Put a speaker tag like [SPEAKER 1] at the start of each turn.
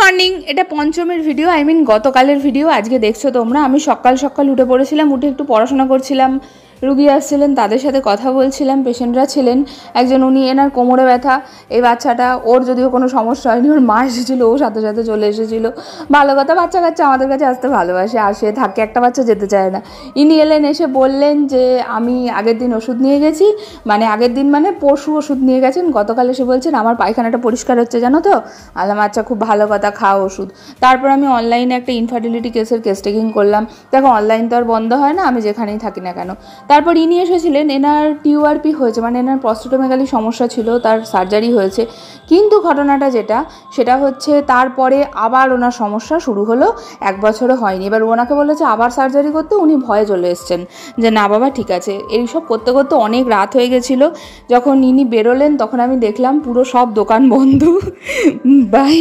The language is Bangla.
[SPEAKER 1] মর্নিং, এটা পঞ্চমের ভিডিও, গতকালের ভিডিও আজকে দেখছো তোমরা। আমি সকাল সকাল উঠে পড়েছিলাম, উঠে একটু পড়াশোনা করছিলাম। রুগী আসছিলেন, তাদের সাথে কথা বলছিলাম। পেশেন্টরা ছিলেন একজন, উনি এনার কোমরে ব্যথা। এই বাচ্চাটা, ওর যদিও কোনো সমস্যা হয়নি, ওর মা এসেছিলো, ও সাথে সাথে চলে এসেছিলো। ভালো কথা, বাচ্চা কাচ্চা আমাদের কাছে আসতে ভালোবাসে, আসে থাকে, একটা বাচ্চা যেতে চায় না। ইনি এলেন, এসে বললেন যে আমি আগের দিন ওষুধ নিয়ে গেছি, আগের দিন পরশু ওষুধ নিয়ে গেছেন, গতকাল এসে বলছেন আমার পায়খানাটা পরিষ্কার হচ্ছে জানো তো। আলাম আচ্ছা, খুব ভালো কথা, খাও ওষুধ। তারপর আমি অনলাইনে একটা ইনফার্টিলিটি কেসের কেস টেকিং করলাম। দেখো, অনলাইন তো আর বন্ধ হয় না, আমি যেখানেই থাকি না কেন। তারপর ইনি এসেছিলেন, এনার টিউআরপি হয়েছে, এনার প্রস্টেটোমেগালি সমস্যা ছিল, তার সার্জারি হয়েছে। কিন্তু ঘটনাটা সেটা হচ্ছে তারপরে আবার ওনার সমস্যা শুরু হলো, 1 বছরও হয়নি। এবার ওনাকে বলেছে আবার সার্জারি করতে, উনি ভয়ে চলে এসছেন যে না বাবা ঠিক আছে। এইসব করতে করতে অনেক রাত হয়ে গেছিলো। যখন ইনি বেরোলেন তখন আমি দেখলাম পুরো সব দোকান বন্ধ। বাই।